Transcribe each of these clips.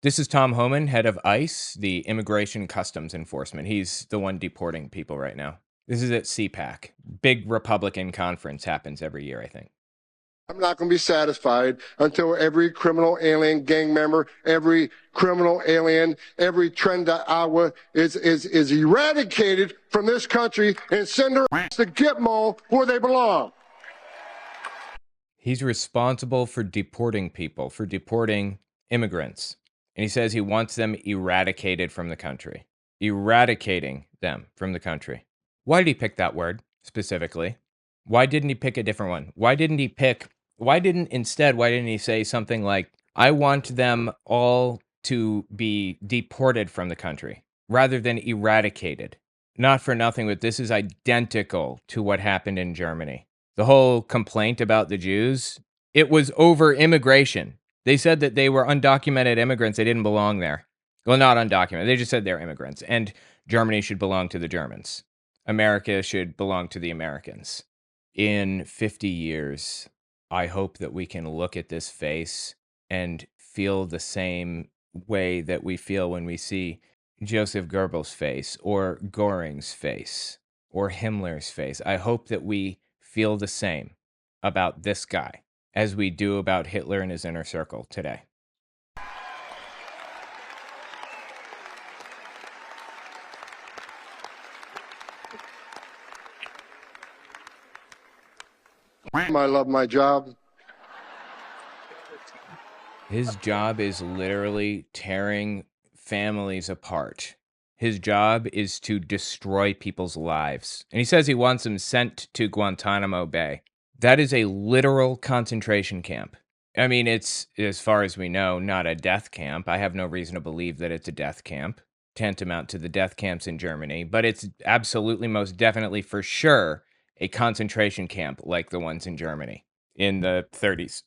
This is Tom Homan, head of ICE, the Immigration Customs Enforcement. He's the one deporting people right now. This is at CPAC. Big Republican conference happens every year, I think. I'm not going to be satisfied until every criminal alien gang member, every criminal alien, every Trend-Iowa is eradicated from this country and send her to Gitmo where they belong. He's responsible for deporting people, for deporting immigrants. And he says he wants them eradicated from the country. Eradicating them from the country. Why did he pick that word specifically? Why didn't he pick a different one? Why didn't he say something like, I want them all to be deported from the country rather than eradicated? Not for nothing, but this is identical to what happened in Germany. The whole complaint about the Jews, it was over immigration. They said that they were undocumented immigrants. They didn't belong there. Well, not undocumented. They just said they're immigrants. And Germany should belong to the Germans. America should belong to the Americans. In 50 years, I hope that we can look at this face and feel the same way that we feel when we see Joseph Goebbels' face or Göring's face or Himmler's face. I hope that we feel the same about this guy as we do about Hitler and his inner circle today. I love my job. His job is literally tearing families apart. His job is to destroy people's lives. And he says he wants them sent to Guantanamo Bay. That is a literal concentration camp. I mean, it's, as far as we know, not a death camp. I have no reason to believe that it's a death camp, tantamount to the death camps in Germany, but it's absolutely, most definitely, for sure, a concentration camp like the ones in Germany in the 30s.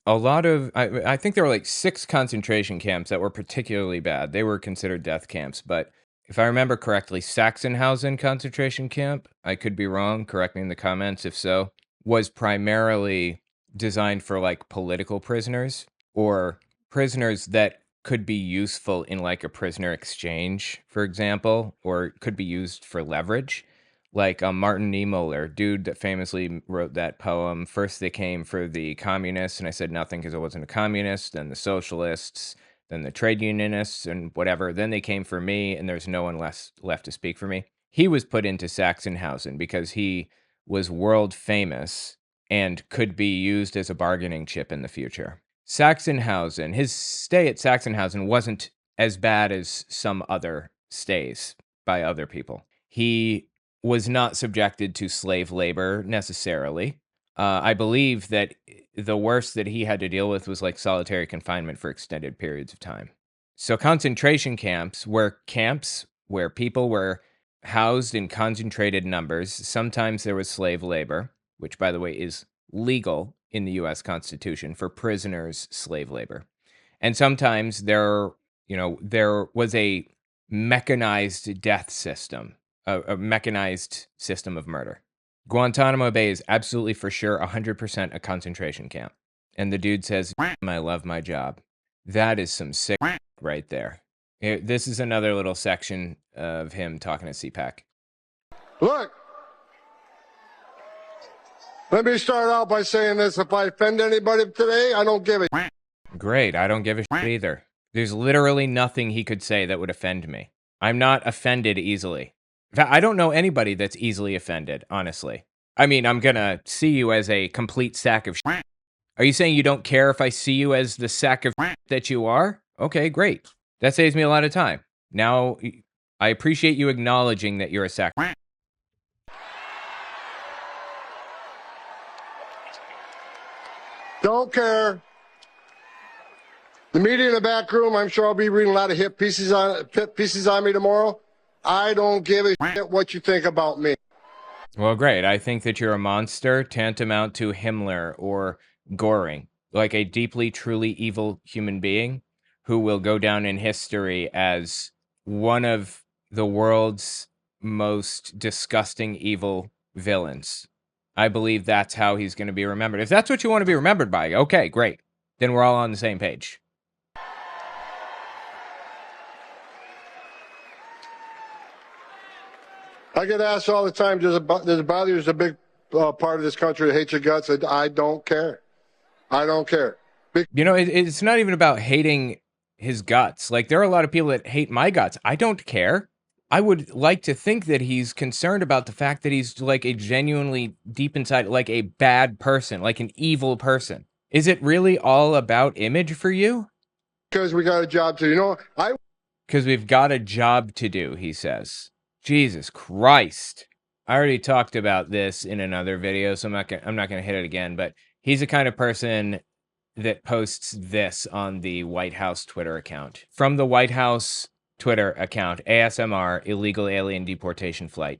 A lot of, I think there were like 6 concentration camps that were particularly bad. They were considered death camps, but if I remember correctly, Sachsenhausen concentration camp, I could be wrong, correct me in the comments if so, was primarily designed for like political prisoners or prisoners that could be useful in like a prisoner exchange, for example, or could be used for leverage. Like Martin Niemöller, dude that famously wrote that poem. First they came for the communists, and I said nothing because I wasn't a communist. Then the socialists, then the trade unionists, and whatever. Then they came for me, and there's no one left to speak for me. He was put into Sachsenhausen because he was world famous and could be used as a bargaining chip in the future. Sachsenhausen, his stay at Sachsenhausen wasn't as bad as some other stays by other people. He was not subjected to slave labor necessarily. I believe that the worst that he had to deal with was like solitary confinement for extended periods of time. So concentration camps were camps where people were housed in concentrated numbers. Sometimes there was slave labor, which, by the way, is legal in the U.S. Constitution for prisoners' slave labor. And sometimes there was a mechanized death system, a mechanized system of murder. Guantanamo Bay is absolutely for sure 100% a concentration camp. And the dude says, I love my job. That is some sick right there. This is another little section of him talking to CPAC. Look, let me start out by saying this. If I offend anybody today, I don't give a Great, I don't give a shit either. There's literally nothing he could say that would offend me. I'm not offended easily. In fact, I don't know anybody that's easily offended, honestly. I mean, I'm gonna see you as a complete sack of shit. Are you saying you don't care if I see you as the sack of shit that you are? Okay, great. That saves me a lot of time. Now, I appreciate you acknowledging that you're a sack of shit. Don't care. The media in the back room, I'm sure I'll be reading a lot of hit pieces on me tomorrow. I don't give a shit what you think about me. Well, great. I think that you're a monster tantamount to Himmler or Göring, like a deeply, truly evil human being who will go down in history as one of the world's most disgusting evil villains. I believe that's how he's going to be remembered. If that's what you want to be remembered by, okay, great. Then we're all on the same page. I get asked all the time, does it bother you as a big part of this country that hates your guts? I don't care. I don't care. You know, it's not even about hating his guts. Like, there are a lot of people that hate my guts. I don't care. I would like to think that he's concerned about the fact that he's like a genuinely deep inside, like a bad person, like an evil person. Is it really all about image for you? Because we got a job to do. You know, Because we've got a job to do, he says. Jesus Christ. I already talked about this in another video, so I'm not gonna hit it again, but he's the kind of person that posts this on the White House Twitter account. From the White House Twitter account, ASMR, illegal alien deportation flight.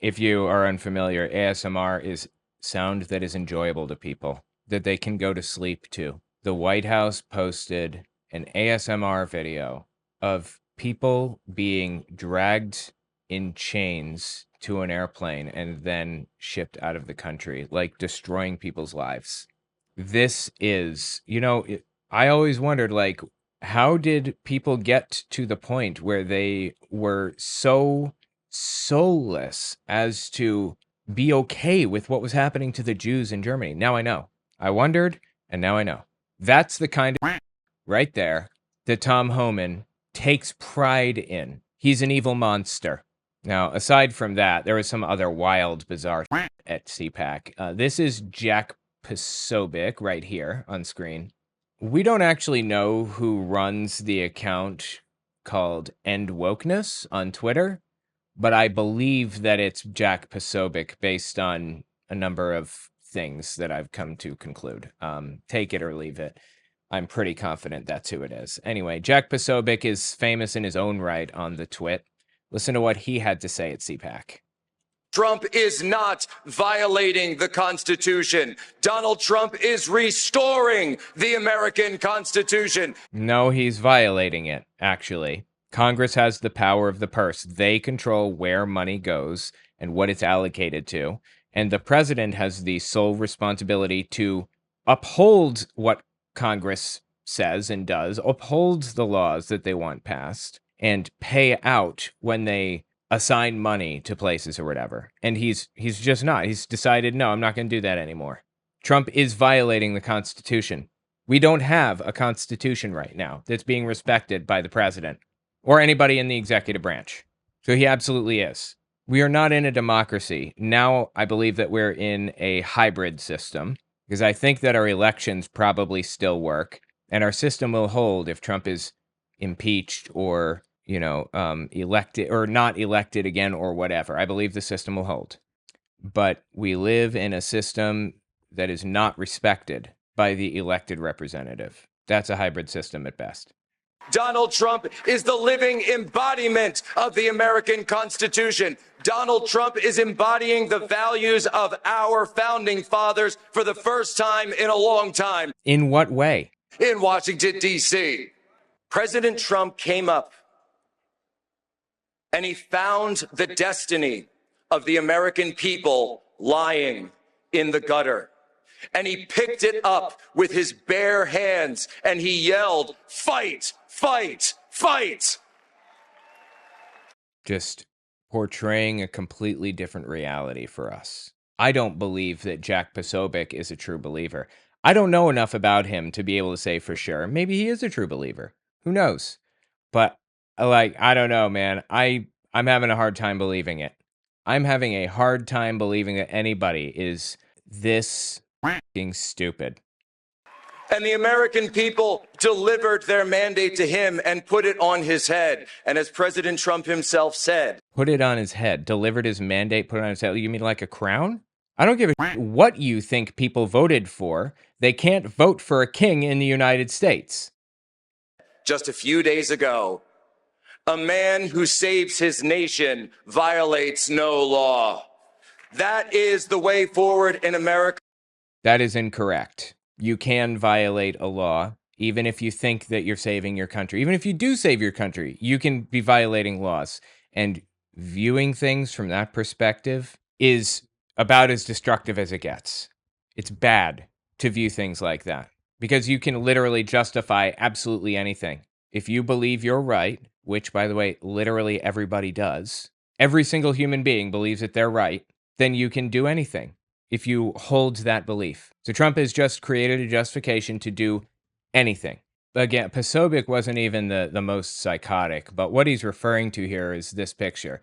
If you are unfamiliar, ASMR is sound that is enjoyable to people, that they can go to sleep to. The White House posted an ASMR video of people being dragged in chains to an airplane and then shipped out of the country, like destroying people's lives. This is, I always wondered, like, how did people get to the point where they were so soulless as to be okay with what was happening to the Jews in Germany? Now I know. I wondered, and now I know. That's the kind of right there that Tom Homan takes pride in. He's an evil monster. Now, aside from that, there was some other wild, bizarre at CPAC. This is Jack Pesobic right here on screen. We don't actually know who runs the account called End Wokeness on Twitter, but I believe that it's Jack Pesobic based on a number of things that I've come to conclude. Take it or leave it. I'm pretty confident that's who it is. Anyway, Jack Pesobic is famous in his own right on the twit. Listen to what he had to say at CPAC. Trump is not violating the Constitution. Donald Trump is restoring the American Constitution. No, he's violating it, actually. Congress has the power of the purse. They control where money goes and what it's allocated to. And the president has the sole responsibility to uphold what Congress says and does, upholds the laws that they want passed, and pay out when they assign money to places or whatever. And he's just not. He's decided, no, I'm not going to do that anymore. Trump is violating the Constitution. We don't have a Constitution right now that's being respected by the president or anybody in the executive branch. So he absolutely is. We are not in a democracy. Now I believe that we're in a hybrid system, because I think that our elections probably still work, and our system will hold if Trump is impeached or, elected or not elected again or whatever. I believe the system will hold. But we live in a system that is not respected by the elected representative. That's a hybrid system at best. Donald Trump is the living embodiment of the American Constitution. Donald Trump is embodying the values of our founding fathers for the first time in a long time. In what way? In Washington, D.C. President Trump came up and he found the destiny of the American people lying in the gutter. And he picked it up with his bare hands and he yelled, "Fight, fight, fight." Just portraying a completely different reality for us. I don't believe that Jack Pesobic is a true believer. I don't know enough about him to be able to say for sure. Maybe he is a true believer. Who knows? But I don't know, man. I'm having a hard time believing it. I'm having a hard time believing that anybody is this fucking stupid. And the American people delivered their mandate to him and put it on his head. And as President Trump himself said, put it on his head, delivered his mandate, put it on his head. You mean like a crown? I don't give a shit what you think people voted for. They can't vote for a king in the United States. Just a few days ago, a man who saves his nation violates no law. That is the way forward in America. That is incorrect. You can violate a law even if you think that you're saving your country. Even if you do save your country, you can be violating laws. And viewing things from that perspective is about as destructive as it gets. It's bad to view things like that because you can literally justify absolutely anything. If you believe you're right, which, by the way, literally everybody does, every single human being believes that they're right, then you can do anything if you hold that belief. So Trump has just created a justification to do anything. Again, Pesobic wasn't even the most psychotic, but what he's referring to here is this picture.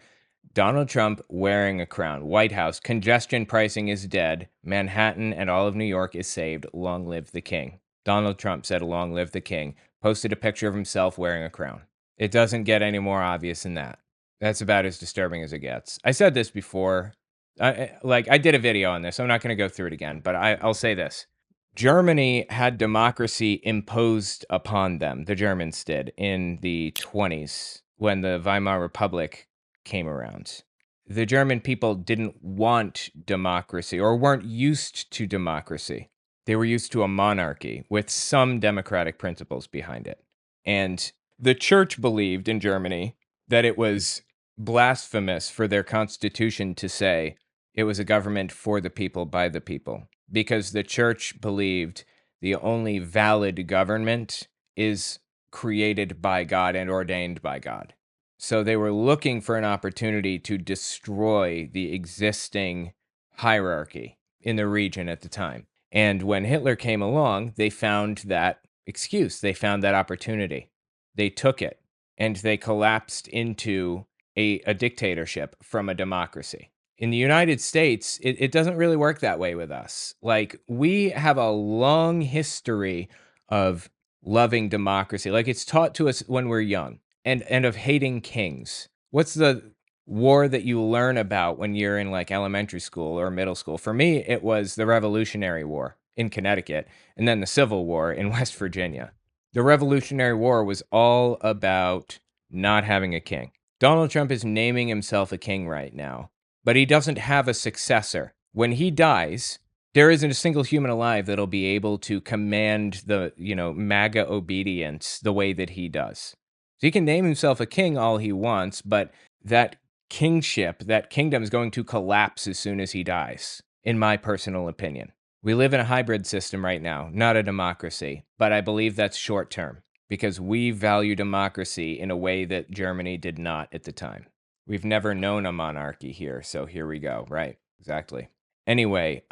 Donald Trump wearing a crown. White House. Congestion pricing is dead. Manhattan and all of New York is saved. Long live the king. Donald Trump said, long live the king. Posted a picture of himself wearing a crown. It doesn't get any more obvious than that. That's about as disturbing as it gets. I said this before. I did a video on this. I'm not going to go through it again, but I'll say this. Germany had democracy imposed upon them. The Germans did in the 1920s when the Weimar Republic came around. The German people didn't want democracy or weren't used to democracy. They were used to a monarchy with some democratic principles behind it. And the church believed in Germany that it was blasphemous for their constitution to say it was a government for the people, by the people, because the church believed the only valid government is created by God and ordained by God. So they were looking for an opportunity to destroy the existing hierarchy in the region at the time. And when Hitler came along, they found that excuse. They found that opportunity. They took it and they collapsed into a dictatorship from a democracy. In the United States, it doesn't really work that way with us. Like, we have a long history of loving democracy. Like, it's taught to us when we're young. And of hating kings. What's the war that you learn about when you're in like elementary school or middle school? For me, it was the Revolutionary War in Connecticut and then the Civil War in West Virginia. The Revolutionary War was all about not having a king. Donald Trump is naming himself a king right now, but he doesn't have a successor. When he dies, there isn't a single human alive that'll be able to command the, MAGA obedience the way that he does. So he can name himself a king all he wants, but that kingship, that kingdom is going to collapse as soon as he dies, in my personal opinion. We live in a hybrid system right now, not a democracy, but I believe that's short term because we value democracy in a way that Germany did not at the time. We've never known a monarchy here, so here we go. Right, exactly. Anyway,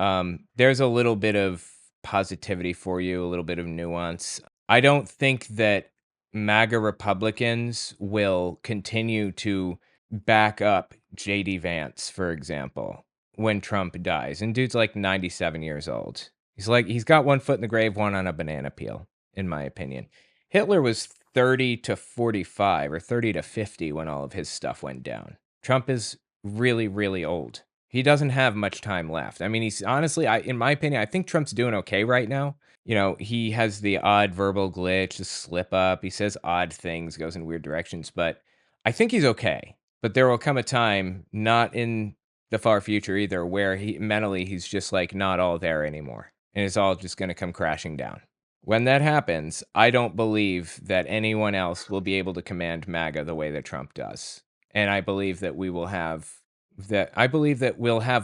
there's a little bit of positivity for you, a little bit of nuance. I don't think that MAGA Republicans will continue to back up J.D. Vance, for example, when Trump dies. And dude's like 97 years old. He's got one foot in the grave, one on a banana peel, in my opinion. Hitler was 30 to 45 or 30 to 50 when all of his stuff went down. Trump is really, really old. He doesn't have much time left. I mean, he's honestly, in my opinion, I think Trump's doing okay right now. He has the odd verbal glitch, the slip up. He says odd things, goes in weird directions, but I think he's okay. But there will come a time, not in the far future either, where he's just like not all there anymore. And it's all just going to come crashing down. When that happens, I don't believe that anyone else will be able to command MAGA the way that Trump does. And I believe that we'll have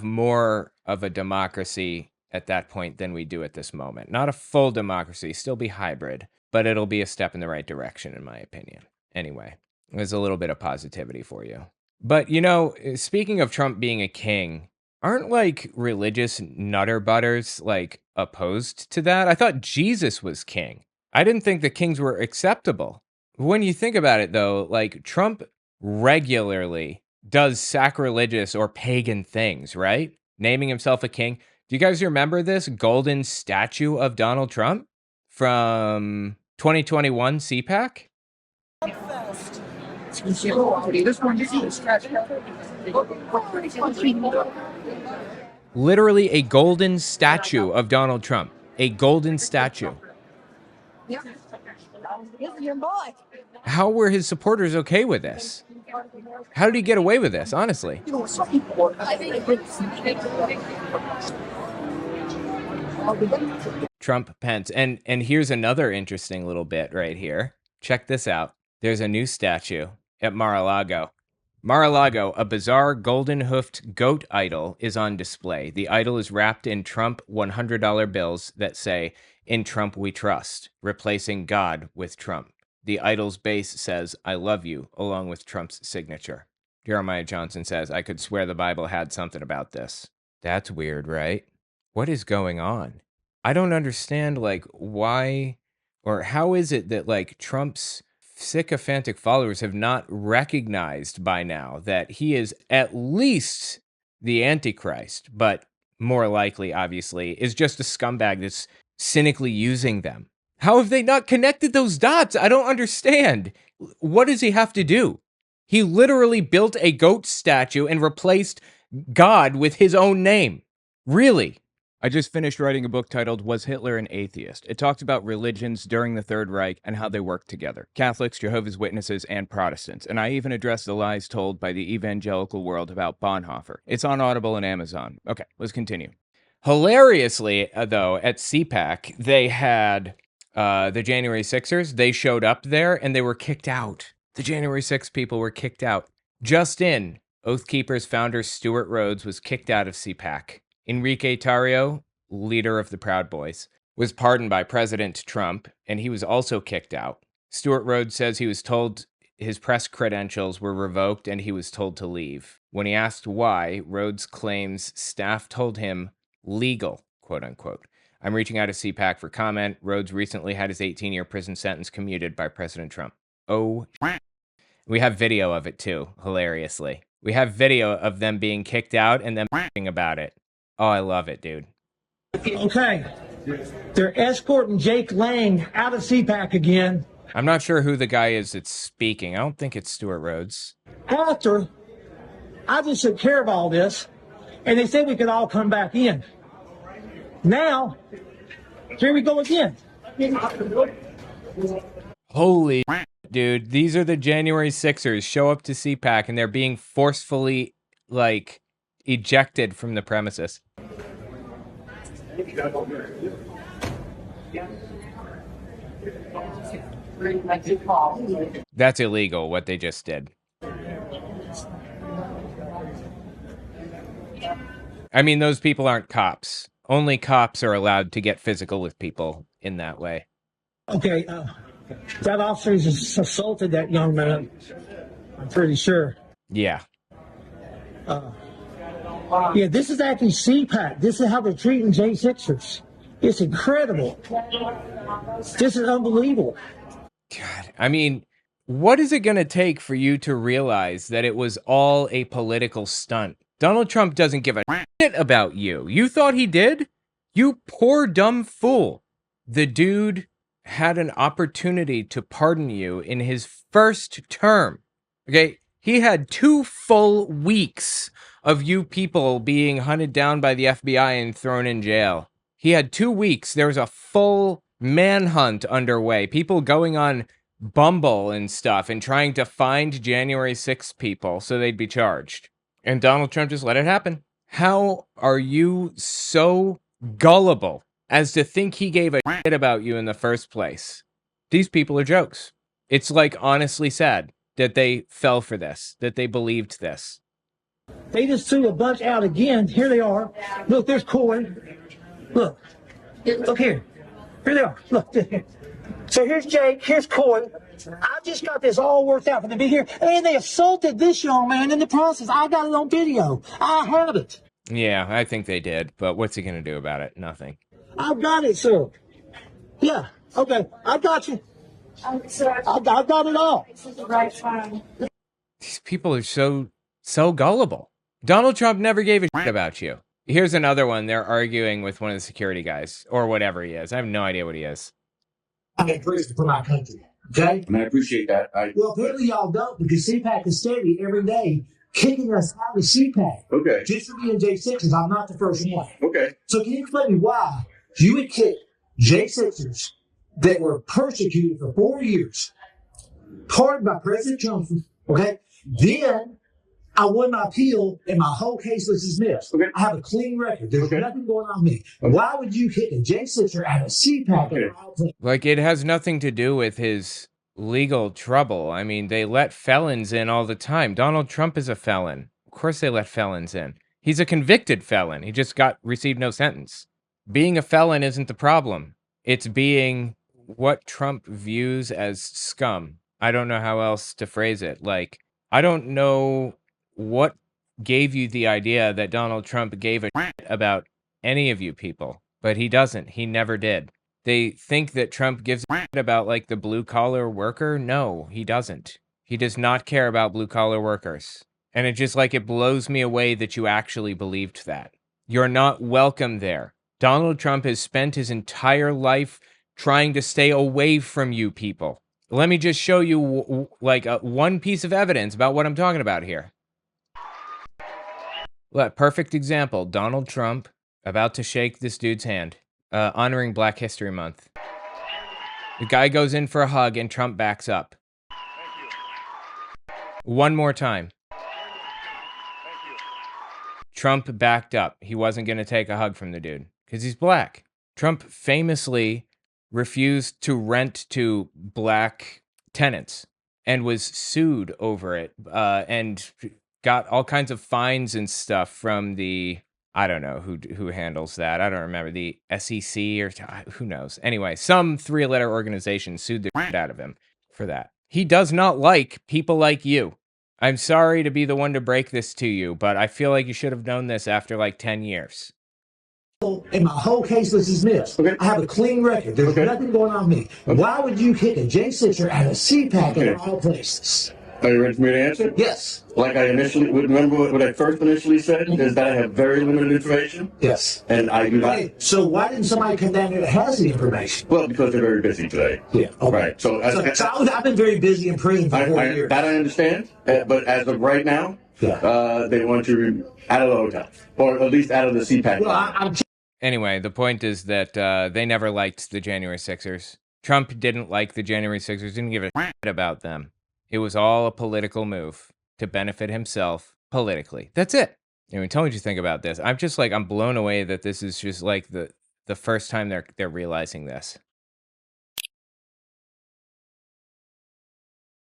more of a democracy at that point than we do at this moment. Not a full democracy, still be hybrid, but it'll be a step in the right direction, in my opinion. Anyway, there's a little bit of positivity for you. But, speaking of Trump being a king, aren't like religious nutter butters like opposed to that? I thought Jesus was king. I didn't think the kings were acceptable. When you think about it, though, like Trump regularly does sacrilegious or pagan things, right? Naming himself a king. Do you guys remember this golden statue of Donald Trump from 2021 CPAC? Literally a golden statue of Donald Trump. A golden statue. How were his supporters okay with this? How did he get away with this, honestly? Trump, Pence. And here's another interesting little bit right here. Check this out. There's a new statue at Mar-a-Lago. Mar-a-Lago, a bizarre golden-hoofed goat idol, is on display. The idol is wrapped in Trump $100 bills that say, "In Trump we trust," replacing God with Trump. The idol's base says, "I love you," along with Trump's signature. Jeremiah Johnson says, "I could swear the Bible had something about this." That's weird, right? What is going on? I don't understand, like, why or how is it that, like, Trump's sycophantic followers have not recognized by now that he is at least the Antichrist, but more likely, obviously, is just a scumbag that's cynically using them. How have they not connected those dots? I don't understand. What does he have to do? He literally built a goat statue and replaced God with his own name. Really? I just finished writing a book titled Was Hitler an Atheist? It talks about religions during the Third Reich and how they work together. Catholics, Jehovah's Witnesses, and Protestants. And I even address the lies told by the evangelical world about Bonhoeffer. It's on Audible and Amazon. Okay, let's continue. Hilariously, though, at CPAC, they had the January 6ers. They showed up there and they were kicked out. The January 6th people were kicked out. Just in, Oath Keepers founder Stuart Rhodes was kicked out of CPAC. Enrique Tarrio, leader of the Proud Boys, was pardoned by President Trump, and he was also kicked out. Stuart Rhodes says he was told his press credentials were revoked and he was told to leave. When he asked why, Rhodes claims staff told him legal, quote unquote. I'm reaching out to CPAC for comment. Rhodes recently had his 18-year prison sentence commuted by President Trump. Oh, we have video of it too, hilariously. We have video of them being kicked out and them about it. Oh, I love it, dude. Okay. They're escorting Jake Lang out of CPAC again. I'm not sure who the guy is that's speaking. I don't think it's Stuart Rhodes. After I just took care of all this, and they said we could all come back in. Now, here we go again. Holy dude, these are the January 6ers show up to CPAC and they're being forcefully, like, ejected from the premises. That's illegal, what they just did. I mean, those people aren't cops. Only cops are allowed to get physical with people in that way. Okay, that officer just assaulted that young man. I'm pretty sure. Yeah. Yeah, this is actually CPAC. This is how they're treating J6ers. It's incredible. This is unbelievable. God, I mean, what is it going to take for you to realize that it was all a political stunt? Donald Trump doesn't give a shit about you. You thought he did? You poor dumb fool. The dude had an opportunity to pardon you in his first term. Okay? He had 2 full weeks of you people being hunted down by the FBI and thrown in jail. He had 2 weeks. There was a full manhunt underway. People going on Bumble and stuff and trying to find January 6th people so they'd be charged. And Donald Trump just let it happen. How are you so gullible as to think he gave a shit about you in the first place? These people are jokes. It's like honestly sad that they fell for this, that they believed this. They just threw a bunch out again. Here they are. Look, there's Coy. Look. Look here. Here they are. Look. So here's Jake. Here's Coy. I just got this all worked out for them to be here. And they assaulted this young man in the process. I got it on video. I have it. Yeah, I think they did. But what's he going to do about it? Nothing. I've got it, sir. Yeah. Okay. I got you. I've got it all. This is the right time. These people are so gullible. Donald Trump never gave a shit about you. Here's another one. They're arguing with one of the security guys or whatever he is. I have no idea what he is. I'm in prison for my country. Okay? And I appreciate that. Well, apparently y'all don't because CPAC is steady every day kicking us out of CPAC. Okay. Just for being J6ers, I'm not the first one. Okay. So can you explain me why you would kick J6ers that were persecuted for 4 years, pardoned by President Johnson, okay? Then I won my appeal and my whole case was dismissed. Okay. I have a clean record. There's Okay. nothing going on with me. Okay. Why would you kick a J6er out of CPAC? Okay. Like, it has nothing to do with his legal trouble. I mean, they let felons in all the time. Donald Trump is a felon. Of course they let felons in. He's a convicted felon. He just received no sentence. Being a felon isn't the problem. It's being what Trump views as scum. I don't know how else to phrase it. Like, I don't know what gave you the idea that Donald Trump gave a shit about any of you people, but he doesn't. He never did. They think that Trump gives a shit about, like, the blue-collar worker. No, he doesn't. He does not care about blue-collar workers. And it just, like, it blows me away that you actually believed that. You're not welcome there. Donald Trump has spent his entire life trying to stay away from you people. Let me just show you, like, one piece of evidence about what I'm talking about here. Look, perfect example. Donald Trump about to shake this dude's hand, honoring Black History Month. The guy goes in for a hug and Trump backs up. One more time. Trump backed up. He wasn't going to take a hug from the dude because he's black. Trump famously refused to rent to black tenants and was sued over it and got all kinds of fines and stuff from the, I don't know who handles that. I don't remember, the SEC or who knows. Anyway, some three-letter organization sued the shit out of him for that. He does not like people like you. I'm sorry to be the one to break this to you, but I feel like you should have known this after like 10 years. And my whole case was dismissed. Okay. I have a clean record. There's nothing going on with me. Why would you kick a J6er out of CPAC in all places? Are you ready for me to answer? Yes. Like I initially, remember what I first initially said, is that I have very limited information. Yes. And I do not. Hey, so why didn't somebody come down here that has the information? Well, because they're very busy today. Yeah. Okay. Right. So I've been very busy in prison for 4 years. that I understand. But as of right now, they want you out of the hotel, or at least out of the CPAC. Well, Anyway, the point is that they never liked the January 6ers. Trump didn't like the January 6ers, didn't give a shit about them. It was all a political move to benefit himself politically. That's it. Anyway, tell me what you think about this. I'm just like, I'm blown away that this is just like the first time they're realizing this.